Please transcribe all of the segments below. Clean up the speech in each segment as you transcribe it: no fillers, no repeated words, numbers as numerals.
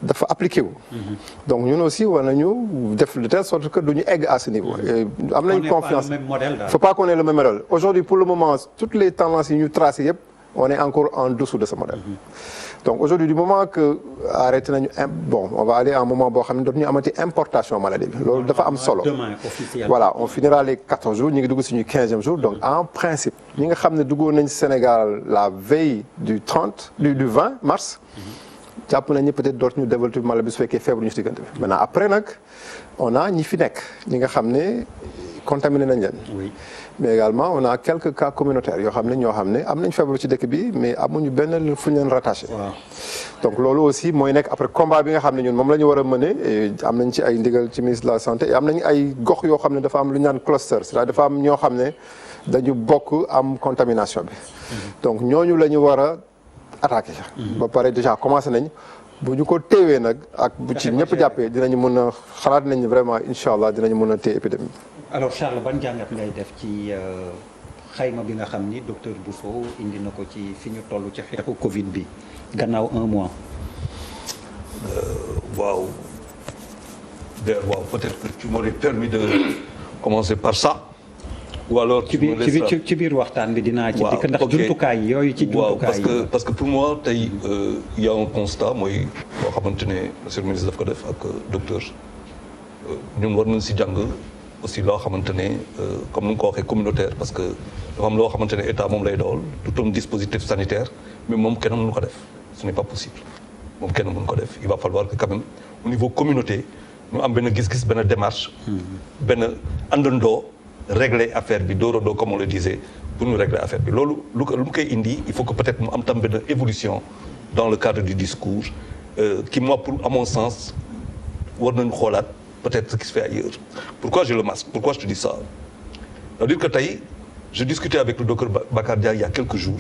dafa appliqué wu. Donc ñun aussi war nañu def de telle sorte que duñu egg à ce niveau. am nañu confiance faut pas qu'on ait le même modèle. Aujourd'hui pour le moment toutes les tendances yi ñu tracé yëpp on est encore en dessous de ce modèle. Donc aujourd'hui du moment que arrêté nañu on va aller à un moment boo xam ne dootuñu amati importation maladie bi loolu dafa am solo. Voilà on finira les 14 jours ñu ngi dugg suñu 15e jour donc en principe ñi nga xam ne duggoon nañ Sénégal la veille du 20 mars. jàpp nañu peut-être dootuñu développer maladie bi su fekkee feebar ñu si diggante bi maintenant après nag on a ñi fi nekk ñi nga xam ne contaminé nañ leen. Oui. Mais également on a quelques cas communautaires yoo xam ne ñoo xam ne am nañ feebar ci dëkk bi mais amuñu benn fu ñu leen rattaché. Wow. Donc loolu aussi mooy nekk après combat bi nga xam ne ñun moom la ñu war a mener am nañ ci ay ndigal ci ministre de la santé et am nañ ay gox yoo xam ne dafa am lu ñu naan cluster c'est-à-dire dafa am ñoo xam ne dañu bokk am contamination bi. Donc ñooñu la ñu war a attaqué. Ba pare déjà commencé nañ bu ñu ko téewee nag ak bu ci ñëpp jàppee dinañu mën a xalaat nañ vraiment incha allah dinañu mën a téye épidémie. Alors Charles ban jàngat ngay def ci xayma bi nga xam ni docteur Bousso indi na ko ci fi ñu toll ci xeexu Covid bi gannaaw 1 mois. Waaw peut-être que tu m'aurais permis de commencer par ça. Ou alors ci biir waxtaan bi dinaa ci dikk ndax jumtukaay yooyu ci jumtukaay yi parce que pour moi tey il y a un constat mooy boo xamante ne monsieur le ministre daf ko def ak docteur ñun war nañ si jàng aussi loo xamante ne comme ni nga ko waxee communautaire parce que dafa am loo xamante ne état moom lay dool tout un dispositif sanitaire mais moom kenn mënu ko def ce n'est pas possible moom kenn mënu ko def il va falloir que quand même au niveau communauté ñu am benn gis-gis benn démarche benn àndandoo régler affaire bi doorandoo comme on le disait pour ñu régler affaire bi loolu lu mu koy indi il faut que peut-être mu am tam benn évolution dans le cadre du discours qui moi pour à mon sens war nañu xoolaat peut-être ce qui se fait ailleurs. Pourquoi j'ai le masque? Pourquoi je te dis ça? C'est-à-dire que tey je discutais avec le docteur Bakar Dia il y a quelques jours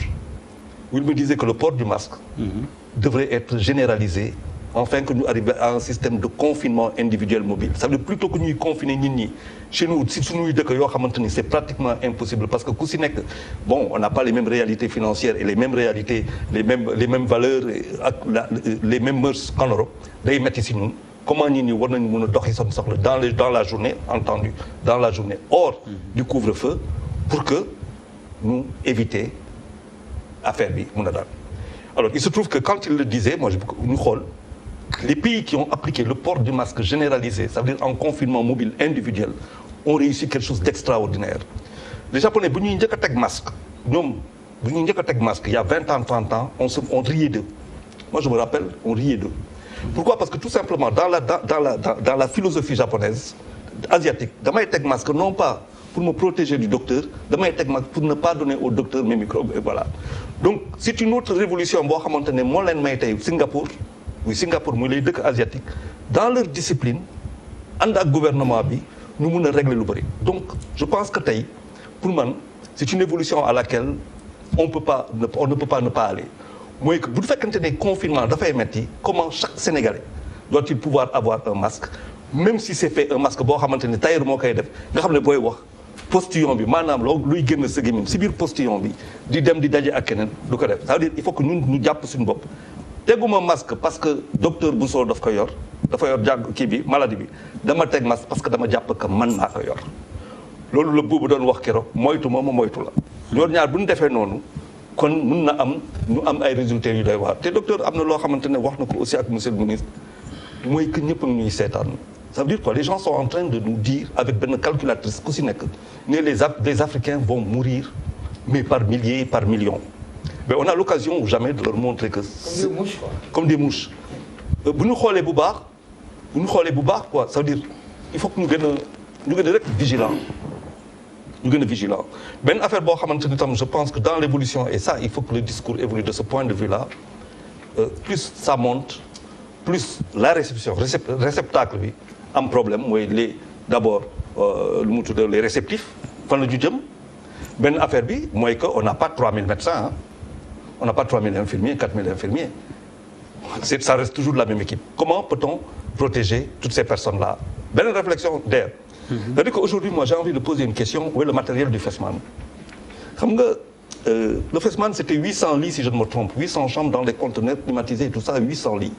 où il me disait que le port du masque devrait être généralisé afin que ñu arriver à un système de confinement individuel mobile. Ça veut dire plutôt que ñuy confiner nit ñi chez nous si suñuy dëkk yoo xamante ni c'est pratiquement impossible parce que ku si nekk bon on n'a pas les mêmes réalités financières et les mêmes réalités les mêmes valeurs ak les mêmes mœurs qu'en Europe day metti si ñun comment nit ñi war nañu mën a doxi seen soxla dans la journée entendu dans la journée hors du couvre-feu pour que ñu éviter affaire bi mën a daal. Alors il se trouve que quand il le disait moi ñu xool les pays qui ont appliqué le port du masque généralisé, ça veut dire en confinement mobile individuel, ont réussi quelque chose d'extraordinaire. Les Japonais, bu ñuy njëkk a teg masque, ñoom bu ñuy njëkk a teg masque, il y a 20 ans, 30 ans, on riait d'eux. Moi, je me rappelle, on riait d'eux. Pourquoi? Parce que tout simplement, dans la philosophie japonaise, asiatique, damay teg masque, non pas pour me protéger du docteur, damay teg masque pour ne pas donner au docteur mes microbes, et voilà. Donc, c'est une autre révolution boo xamante ne moo leen may tey Singapour muy lay dëkk asiatique dans leur discipline ànd ak gouvernement bi ñu mun a régler lu bëri donc je pense que tey pour man c'est une évolution à laquelle on ne peut pas ne pas aller mooy que bu fekkente ne confinement dafay metti comment chaque Sénégalais doit-il pouvoir avoir un masque même si c'est fait un masque boo xamante ne tailleur moo koy def nga xam ne booy wax postillon bi maanaam loolu luy génn sa gémmiñ si biir postillon bi di dem di daje ak keneen du ko def ça veut dire il faut que ñun ñu jàpp suñu bopp teguma masque parce que docteur Bousso dafa yor jàng kii bi maladie bi dama teg masque parce que dama jàpp que man maa ko yor loolu la boobu doon wax keroog moytu ma moytu la ñoom ñaar bu ñu defee noonu kon mun na am ñu am ay résultats yu doy waar te docteur am na loo xamante ne wax na ko aussi ak monsieur le ministre mooy que ñëpp ñuy seetaan ça veut dire quoi les gens sont en train de nous dire avec benn calculatrice ku si nekk ne les Africains vont mourir mais par milliers par millions. Mais on a l'occasion ou jamais de leur montrer que comme des mouches bu ñu xoolee bu baax quoi ça veut dire il faut que ñu gën a rek vigilant benn affaire boo xamante ni tam je pense que dans l'évolution et ça il faut que le discours évolue de ce point de vue là plus ça monte plus la réceptacle bi am problème mooy d'abord lu mu tudd les réceptifs fan la ñu jëm benn affaire bi mooy que on n'a pas 3000 médecins hein. On n'a pas 3000 infirmiers, 4000 infirmiers. Ça reste toujours la même équipe. Comment peut-on protéger toutes ces personnes-là? Belle réflexion d'air. C'est-à-dire qu'aujourd'hui, moi, j'ai envie de poser une question. Où est le matériel du FESMAN? Le FESMAN, c'était 800 lits, si je ne me trompe. 800 chambres dans les conteneurs climatisés et tout ça, 800 lits.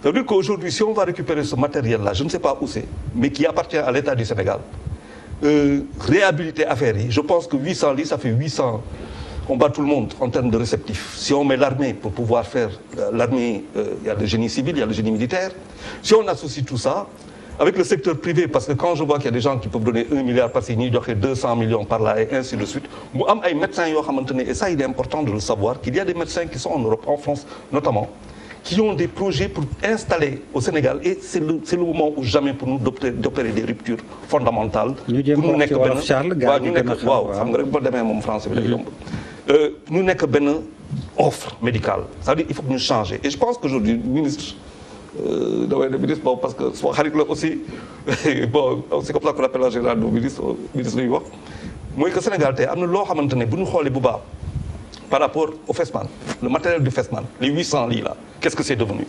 Ça veut dire qu'aujourd'hui, si on va récupérer ce matériel-là, je ne sais pas où c'est, mais qui appartient à l'État du Sénégal, réhabiliter affaire yi, je pense que 800 lits, ça fait 800. On bat tout le monde en termes de réceptifs. Si on met l'armée pour pouvoir faire l'armée, il y a le génie civil, il y a le génie militaire. Si on associe tout ça avec le secteur privé, parce que quand je vois qu'il y a des gens qui peuvent donner 1 milliard par-ci, ñuy joxe 200 millions par là et ainsi de suite, mu am ay médecins yoo xamante ne, et ça il est important de le savoir, qu'il y a des médecins qui sont en Europe, en France notamment, qui ont des projets pour installer au Sénégal, et c'est le moment ou jamais pour nous d'opérer des ruptures fondamentales. pour ñu nekk benn waaw ñu nekk waaw xam nga rek boo demee moom français bi day yomb. ñu nekk benn offre médicale, c'est-à-dire il faut que ñu changer, et je pense qu'aujourd'hui ministre damay ne ministre boobu parce que soo xarit la aussi bon c'est comme ça qu'on appelle en général nos ministres luy wax mooy que Sénégal tey am na loo xamante ne bu ñu xoolee bu baax par rapport au FESMAN, le matériel du FESMAN, les 800 lits là, qu'est-ce que c'est devenu?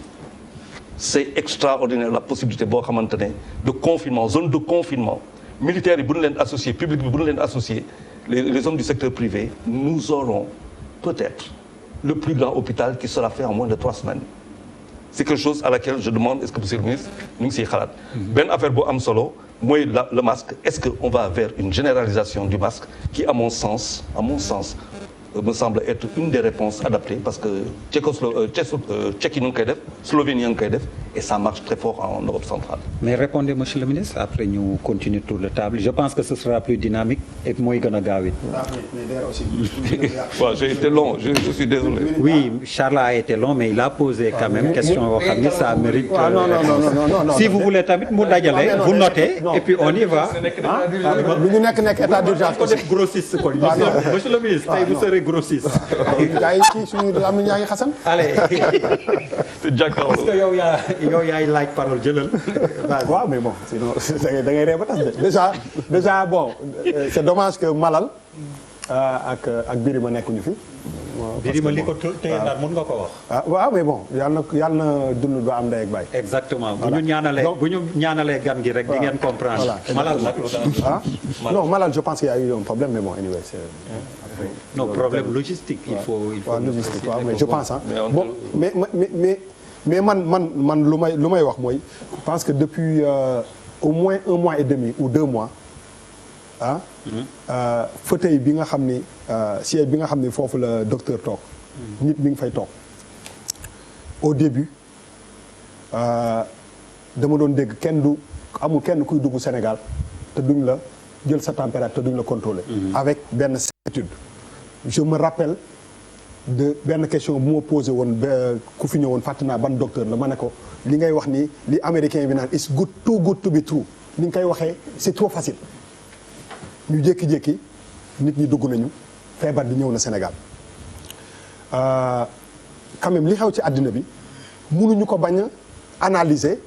C'est extraordinaire la possibilité boo xamante ne de confinement, zone de confinement militaires yi bu ñu leen associé, public bi bu ñu leen associé, les hommes du secteur privé, nous aurons peut-être le plus grand hôpital qui sera fait en moins de 3 semaines. C'est quelque chose à laquelle je demande, est-ce que monsieur le ministre ñu ngi siy xalaat. benn affaire bu am solo mooy le masque. Est-ce que on va vers une généralisation du masque qui, à mon sens, me semble être une des réponses adaptées, parce que Tchéquie ñu ngi koy def, Slovénie ñu ngi koy def, et ça marche très fort en Europe centrale. Mais répondez monsieur le ministre, après ñu continuer tour de table. Je pense que ce sera plus dynamique et mooy gën a gaaw it. Ouais, j'ai été long, je suis désolé. Oui, Charles a été long, mais il a posé quand même question yoo xam ni ça mérite. non, si vous voulez tamit mu dajale, vous notez et puis on y va. lu ñu nekk état d'urgence ko def grossiste kon. Monsieur le ministre, tey vous serez grossiste. gars yi kii suñu làmmiñ yaa ngi xasan. Allez. C'est jàkkaarloo. Parce que yow yaay laaj parole jëlal. waaw mais bon sinon da ngay ree ba tas de déjà bon c'est dommage que Malal ak Birima nekkuñu fi. Birima li ko téye daal mën nga ko wax. ah waaw mais bon yàlla na dund ba am ndey ak baay. Exactement bu ñu ñaanalee gan gi rek di ngeen comprendre. voilà Malal nag. non Malal je pense qu'il y a eu un problème mais bon anyway c'est non problème logistique il faut logistique waaw mais je pense bon mais man lu may wax mooy je pense que depuis au moins 1 mois et demi ou 2 mois fauteuil bi nga xam ni siège bi nga xam ni foofu la docteur toog nit mi ngi fay toog au début dama doon dégg amul kenn kuy dugg Sénégal te duñ la jël sa température te duñ la contrôler avec benn certitude. Je me rappelle de benn question bu ma posé woon ku fi ñëwoon fàtte naa ban docteur la ma ne ko li ngay wax ni li américain bi naan it's good too good to be true ni nga koy waxee c'est trop facile ñu jékki-jékki nit ñi dugg nañu feebar bi ñëw na Sénégal quand même li xew ci àddina bi mënuñu ko bañ a analyser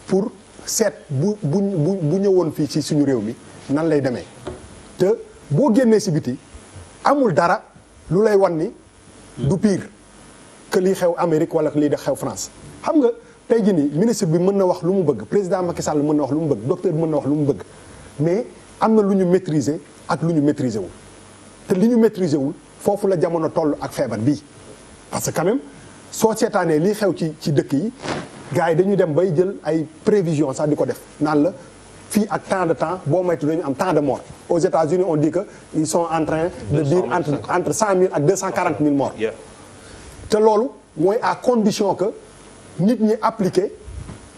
pour seet bu ñëwoon fii ci suñu réew mi nan lay demee te boo génnee si biti amul dara lu lay wan ni du pire que lii xew Amérique wala lii da xew France xam nga tey jii nii ministre bi mën na wax lu mu bëgg président Macky Sall mën na wax lu mu bëgg docteur bi mën na wax lu mu bëgg mais am na lu ñu maîtriser ak lu ñu maîtriser wul te li ñu maîtriser wul foofu la jamono toll ak feebar bii parce que quand même soo seetaanee lii xew ci dëkk yi gars yi dañuy dem bay jël ay prévisions sax di ko def naan la fii ak tant de temps boo moytu dañu am tant de morts aux États-Unis on dit que ils sont en train de dire entre 100 000 ak 240 000 morts te loolu mooy à condition que nit ñi appliquer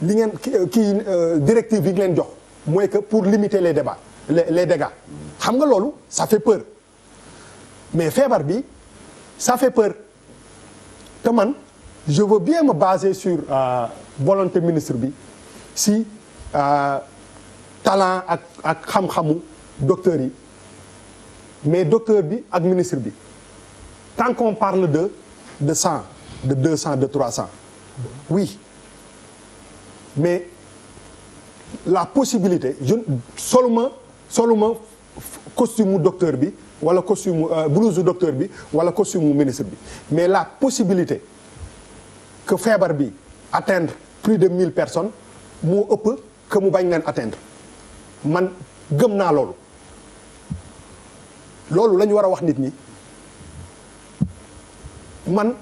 li ngeen kii directive yi ngi leen jox mooy que pour limiter les débats les dégâts xam nga loolu ça fait peur mais feebar bi ça fait peur te man je veux bien me baser sur volonté ministre bi si talent ak xam-xamu docteurs yi mais docteur bi ak ministre bi tant qu'on parle de 100 de 200 de 300 oui mais la possibilité soluma costume mu docteur bi wala costume blouse docteur bi wala costume mu ministre bi mais la possibilité que feebar bi atteindre plus de 1000 personnes moo ëpp que mu bañ leen atteindre man gëm naa loolu la ñu war a wax nit ñi man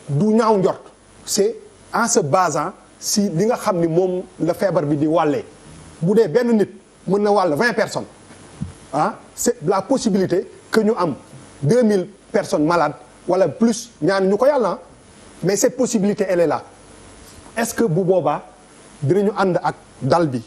du ñaaw njort c'est en se basant si li nga xam ni moom la feebar bi di wàllee bu dee benn nit mën na wàll 20 personnes c'est la possibilité que ñu am 2000 personnes malades wala plus ñaan ñu ko yàlla mais cette possibilité elle est là est-ce que bu boobaa dinañu ànd ak dal bi